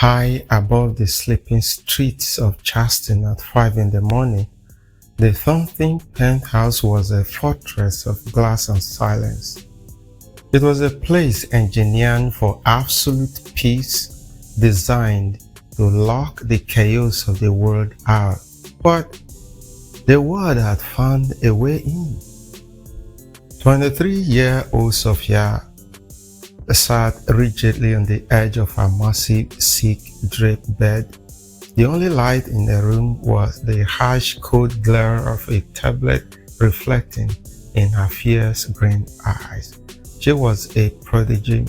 High above the sleeping streets of Charleston at 5 in the morning, the thumping penthouse was a fortress of glass and silence. It was a place engineered for absolute peace, designed to lock the chaos of the world out. But the world had found a way in. 23-year-old Sophia sat rigidly on the edge of her massive silk-draped bed. The only light in the room was the harsh cold glare of a tablet reflecting in her fierce green eyes. She was a prodigy,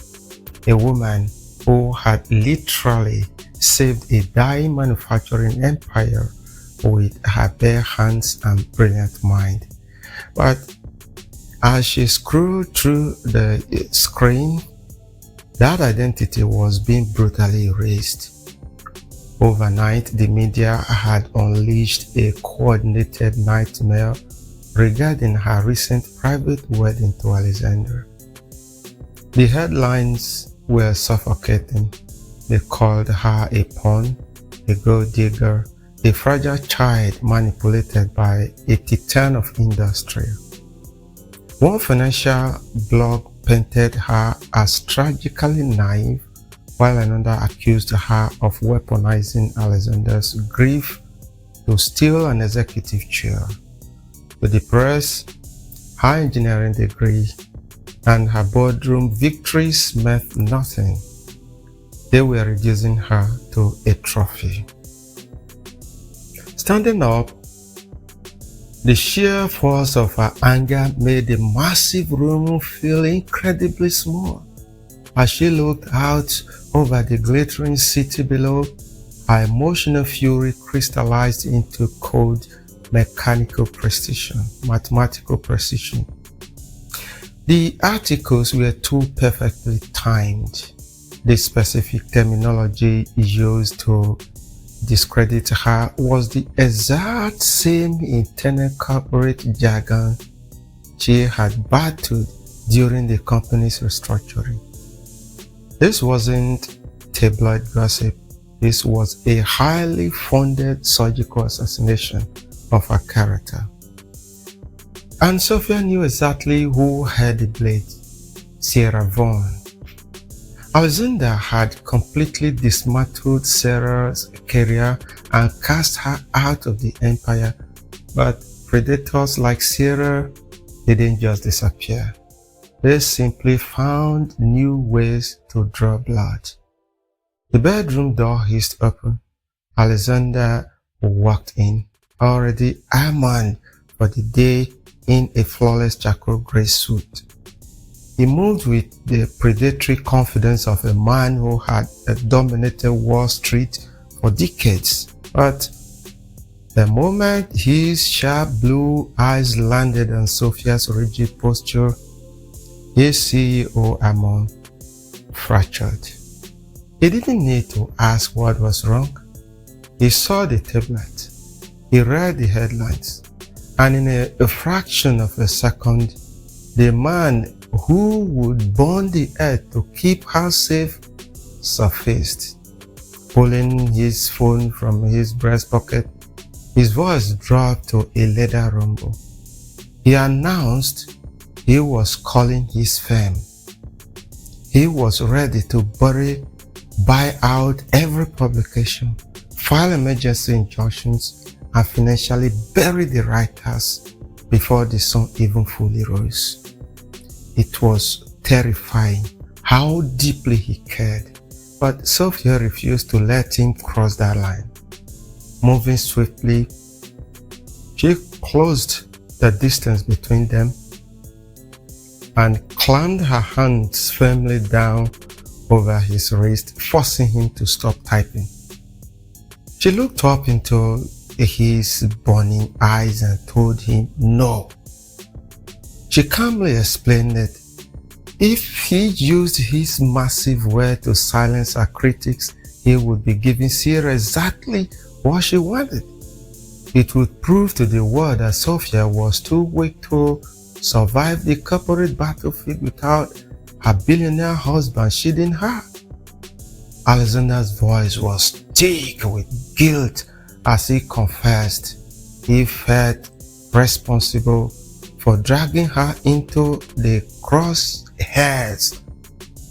a woman who had literally saved a dye manufacturing empire with her bare hands and brilliant mind. But as she scrolled through the screen, that identity was being brutally erased. Overnight, the media had unleashed a coordinated nightmare regarding her recent private wedding to Alexander. The headlines were suffocating. They called her a pawn, a gold digger, a fragile child manipulated by a titan of industry. One financial blog painted her as tragically naive, while another accused her of weaponizing Alexander's grief to steal an executive chair. With the press, her engineering degree, and her boardroom victories meant nothing. They were reducing her to a trophy. Standing up, the sheer force of her anger made the massive room feel incredibly small. As she looked out over the glittering city below, her emotional fury crystallized into cold, mathematical precision. The articles were too perfectly timed. The specific terminology used to discredit her was the exact same internal corporate jargon she had battled during the company's restructuring. This wasn't tabloid gossip. This was a highly funded surgical assassination of her character. And Sophia knew exactly who had the blade: Sarah Vaughan. Alexander had completely dismantled Sarah's career and cast her out of the empire, but predators like Sarah didn't just disappear. They simply found new ways to draw blood. The bedroom door hissed open. Alexander walked in, already armored for the day in a flawless charcoal gray suit. He moved with the predatory confidence of a man who had dominated Wall Street for decades. But the moment his sharp blue eyes landed on Sophia's rigid posture, his CEO armor fractured. He didn't need to ask what was wrong. He saw the tablet. He read the headlines. And in a fraction of a second, the man who would burn the earth to keep her safe surfaced. Pulling his phone from his breast pocket, his voice dropped to a leather rumble. He announced he was calling his firm. He was ready to buy out every publication, file emergency injunctions, and financially bury the writers before the sun even fully rose. It was terrifying how deeply he cared, but Sophia refused to let him cross that line. Moving swiftly, she closed the distance between them and clamped her hands firmly down over his wrist, forcing him to stop typing. She looked up into his burning eyes and told him no. She calmly explained that if he used his massive word to silence her critics, he would be giving Sarah exactly what she wanted. It would prove to the world that Sophia was too weak to survive the corporate battlefield without her billionaire husband shielding her. Alexander's voice was thick with guilt as he confessed he felt responsible for dragging her into the crosshairs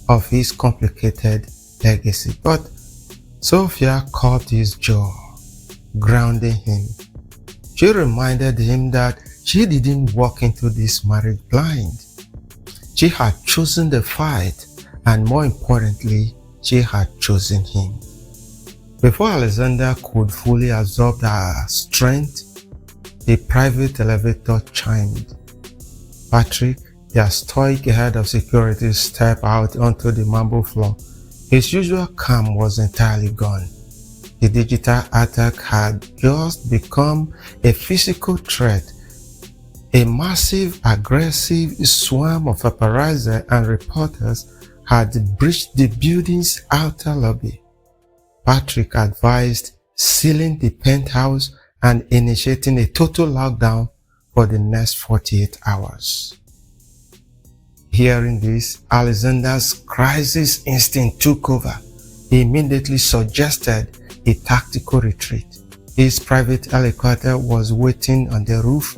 of his complicated legacy. But Sophia caught his jaw, grounding him. She reminded him that she didn't walk into this marriage blind. She had chosen the fight, and more importantly, she had chosen him. Before Alexander could fully absorb her strength, the private elevator chimed. Patrick, their stoic head of security, stepped out onto the marble floor. His usual calm was entirely gone. The digital attack had just become a physical threat. A massive, aggressive swarm of paparazzi and reporters had breached the building's outer lobby. Patrick advised sealing the penthouse and initiating a total lockdown for the next 48 hours. Hearing this, Alexander's crisis instinct took over. He immediately suggested a tactical retreat. His private helicopter was waiting on the roof.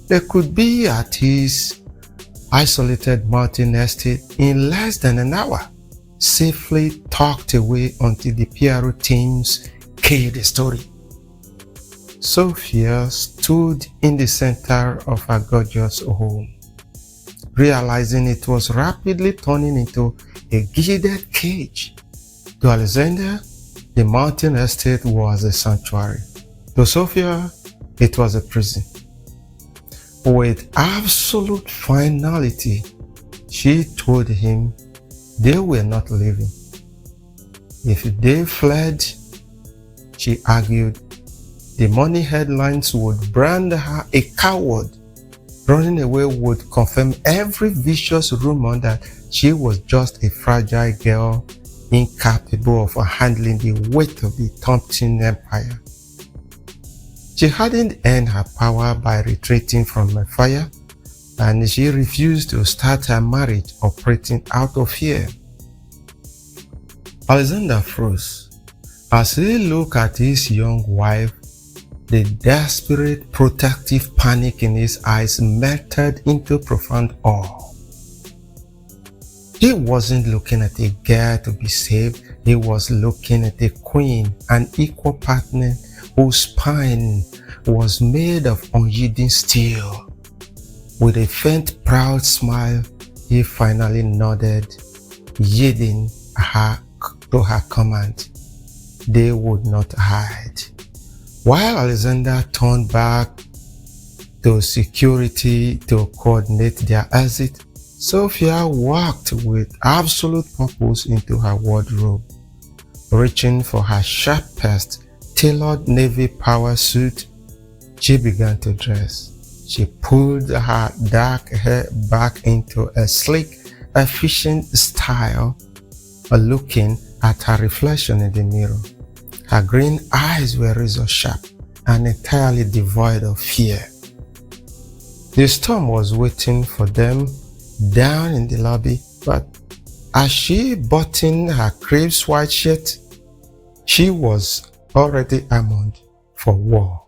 They could be at his isolated mountain estate in less than an hour, safely tucked away until the PRO teams killed the story. Sophia stood in the center of her gorgeous home, realizing it was rapidly turning into a gilded cage. To Alexander, the mountain estate was a sanctuary. To Sophia, it was a prison. With absolute finality, she told him they were not leaving. If they fled, she argued, the money headlines would brand her a coward. Running away would confirm every vicious rumor that she was just a fragile girl, incapable of handling the weight of the Thompson Empire. She hadn't earned her power by retreating from a fire, and she refused to start her marriage operating out of fear. Alexander froze. As he looked at his young wife, the desperate protective panic in his eyes melted into profound awe. He wasn't looking at a girl to be saved, he was looking at a queen, an equal partner whose spine was made of unyielding steel. With a faint, proud smile, he finally nodded, yielding her to her command. They would not hide. While Alexander turned back to security to coordinate their exit, Sophia walked with absolute purpose into her wardrobe. Reaching for her sharpest tailored navy power suit, she began to dress. She pulled her dark hair back into a sleek, efficient style, looking at her reflection in the mirror. Her green eyes were razor sharp and entirely devoid of fear. The storm was waiting for them down in the lobby, but as she buttoned her crisp white shirt, she was already armed for war.